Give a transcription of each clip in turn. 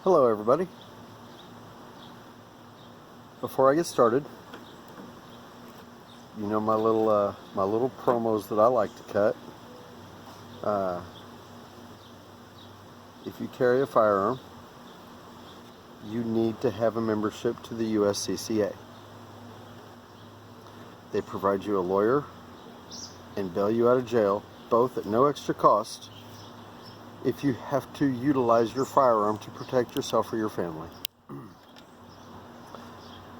Hello everybody. Before I get started, you know my little promos that I like to cut. If you carry a firearm, you need to have a membership to the USCCA. They provide you a lawyer and bail you out of jail, both at no extra cost, if you have to utilize your firearm to protect yourself or your family.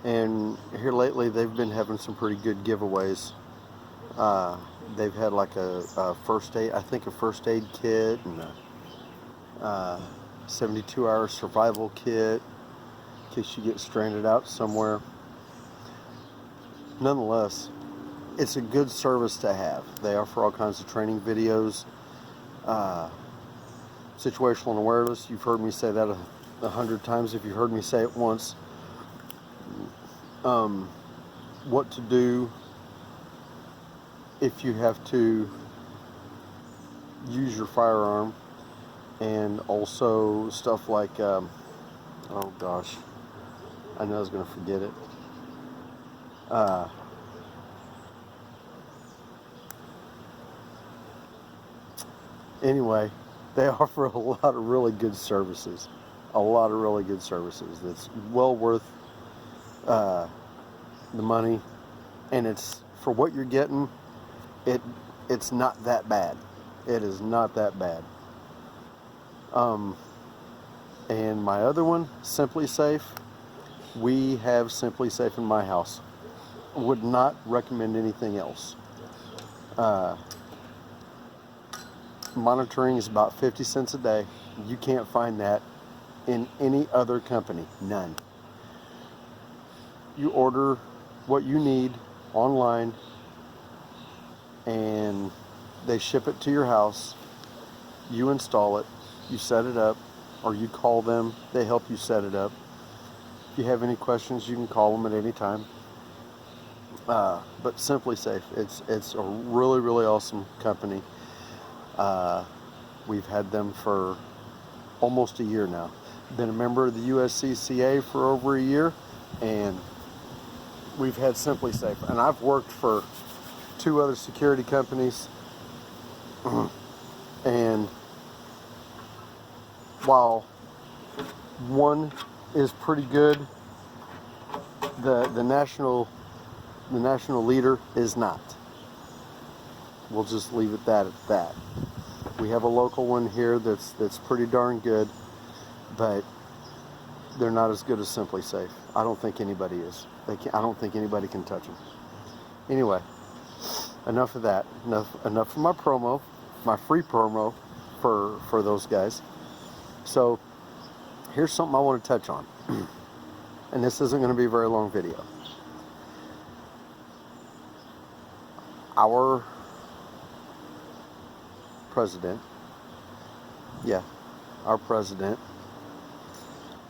And here lately, they've been having some pretty good giveaways. They've had like a first aid, I think a first aid kit and a 72-hour survival kit in case you get stranded out somewhere. Nonetheless, it's a good service to have. They offer all kinds of training videos, situational awareness. You've heard me say that 100 times if you heard me say it once. What to do if you have to use your firearm, and also stuff like, oh gosh, I know I was going to forget it. Anyway, they offer a lot of really good services. That's well worth the money, and it's for what you're getting. It's not that bad. It is not that bad. And my other one, Simply Safe. We have Simply Safe in my house. Would not recommend anything else. Monitoring is about 50 cents a day. You can't find that in any other company. None. You order what you need online, and they ship it to your house. You install it, you set it up, or you call them, they help you set it up. If you have any questions, you can call them at any time. But Simply Safe, it's a really, really awesome company. We've had them for almost a year now. Been a member of the USCCA for over a year, and we've had Simply Safe. And I've worked for 2 other security companies, and while one is pretty good, the national leader is not. We'll just leave it at that. We have a local one here that's pretty darn good, but they're not as good as Simply Safe. I don't think anybody is. I don't think anybody can touch them. Anyway, enough of that. Enough of my promo, my free promo for those guys. So here's something I want to touch on, and this isn't going to be a very long video. Our president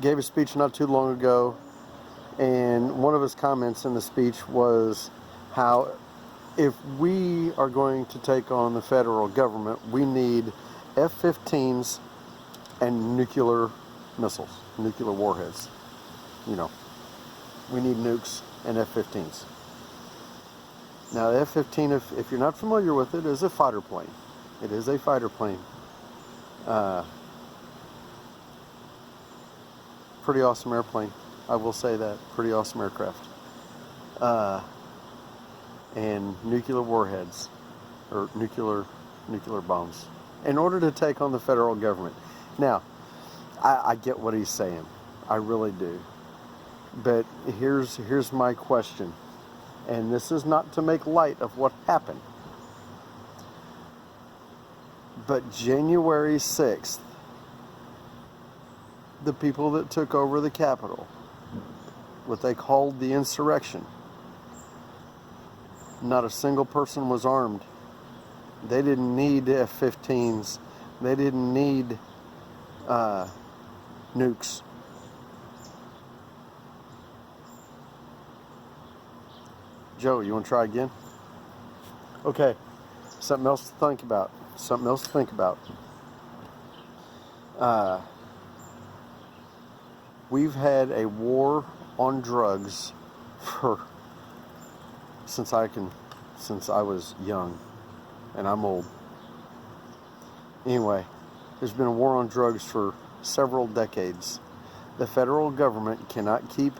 gave a speech not too long ago, and one of his comments in the speech was how if we are going to take on the federal government, we need F-15s and nuclear missiles, nuclear warheads. We need nukes and F-15s. Now, the F-15, if you're not familiar with it, is a fighter plane. It is a fighter plane. Pretty awesome airplane. I will say that. Pretty awesome aircraft. And nuclear warheads, or nuclear bombs, in order to take on the federal government. Now, I get what he's saying. I really do. But here's my question. And this is not to make light of what happened. But January 6th, the people that took over the Capitol, what they called the insurrection, not a single person was armed. They didn't need F-15s. They didn't need nukes. Joe, you want to try again? Okay, something else to think about. We've had a war on drugs for since I was young, and I'm old. Anyway, there's been a war on drugs for several decades. The federal government cannot keep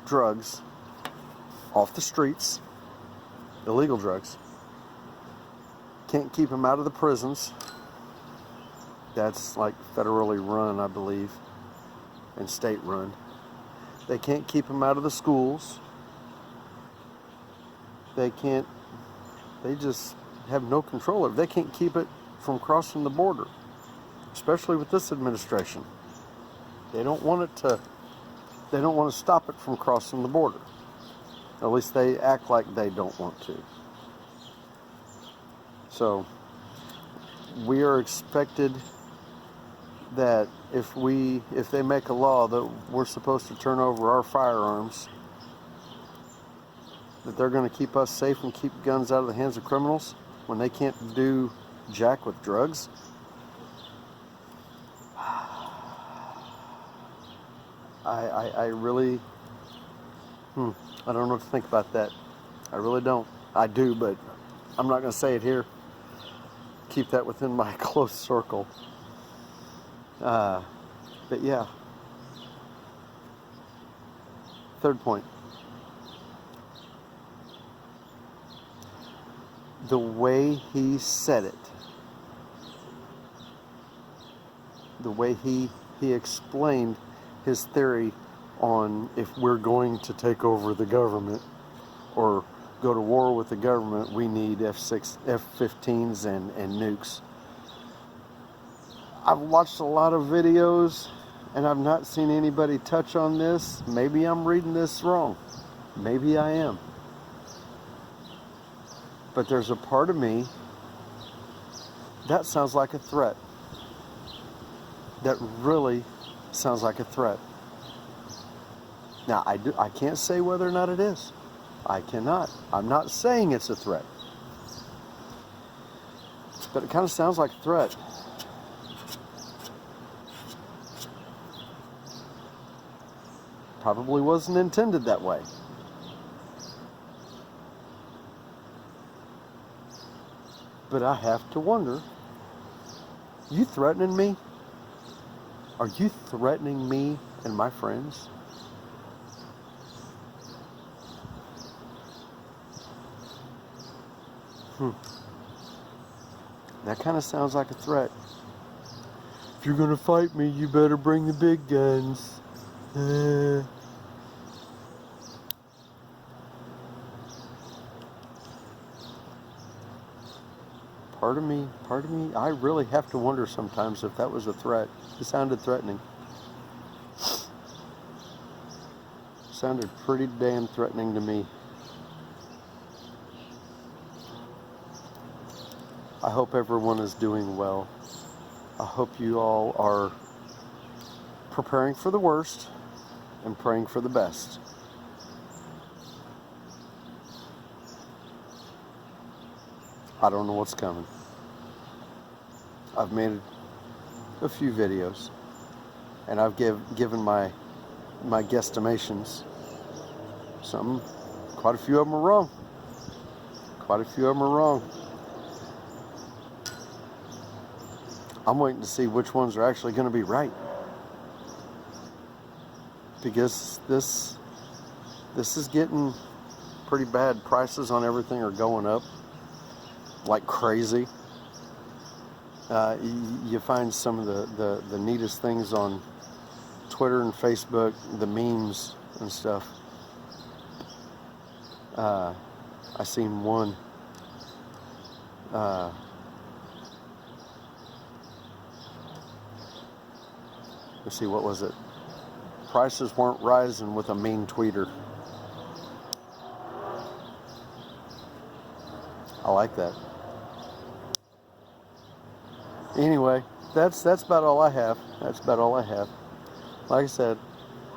drugs off the streets, illegal drugs. Can't keep them out of the prisons. That's like federally run, I believe, and state run. They can't keep them out of the schools. They just have no control of it. They can't keep it from crossing the border, especially with this administration. They don't want to stop it from crossing the border. At least they act like they don't want to. So we are expected that if they make a law that we're supposed to turn over our firearms, that they're going to keep us safe and keep guns out of the hands of criminals when they can't do jack with drugs. I really, I don't know what to think about that. I really don't. I do, but I'm not going to say it here. Keep that within my close circle. But yeah. Third point. The way he said it, the way he explained his theory on if we're going to take over the government or go to war with the government, we need F-15s and nukes. I've watched a lot of videos and I've not seen anybody touch on this. Maybe I'm reading this wrong. Maybe I am. But there's a part of me that sounds like a threat. That really sounds like a threat. Now, I can't say whether or not it is. I cannot. I'm not saying it's a threat. But it kind of sounds like a threat. Probably wasn't intended that way. But I have to wonder, you threatening me? Are you threatening me and my friends? That kind of sounds like a threat. If you're going to fight me, you better bring the big guns. Part of me, I really have to wonder sometimes if that was a threat. It sounded threatening. Sounded pretty damn threatening to me. I hope everyone is doing well. I hope you all are preparing for the worst and praying for the best. I don't know what's coming. I've made a few videos and I've given my guesstimations. Quite a few of them are wrong. I'm waiting to see which ones are actually going to be right. Because this is getting pretty bad. Prices on everything are going up like crazy. You find some of the neatest things on Twitter and Facebook, the memes and stuff. I seen one. Let's see, what was it? Prices weren't rising with a mean tweeter. I like that. Anyway, that's about all I have. Like I said,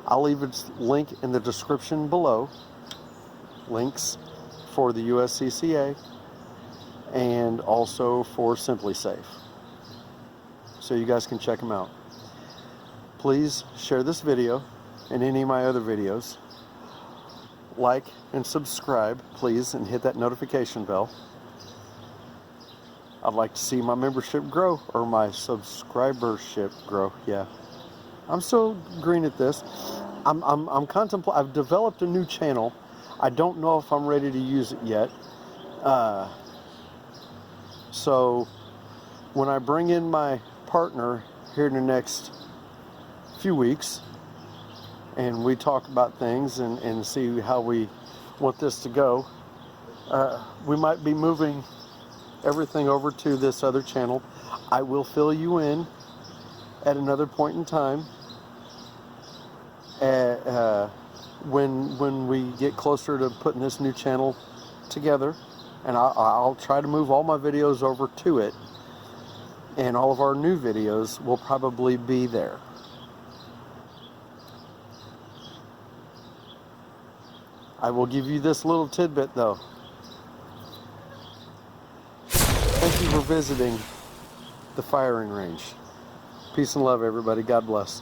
I'll leave a link in the description below. Links for the USCCA and also for Simply Safe. So you guys can check them out. please share this video and any of my other videos. Like and subscribe, please, and hit that notification bell. I'd like to see my membership grow, or my subscribership grow. Yeah, I'm still green at this. I've developed a new channel. I don't know if I'm ready to use it yet. So when I bring in my partner here in the next few weeks, and we talk about things and see how we want this to go, we might be moving everything over to this other channel. I will fill you in at another point in time when we get closer to putting this new channel together, and I'll try to move all my videos over to it, and all of our new videos will probably be there. I will give you this little tidbit though. Thank you for visiting the firing range. Peace and love, everybody. God bless.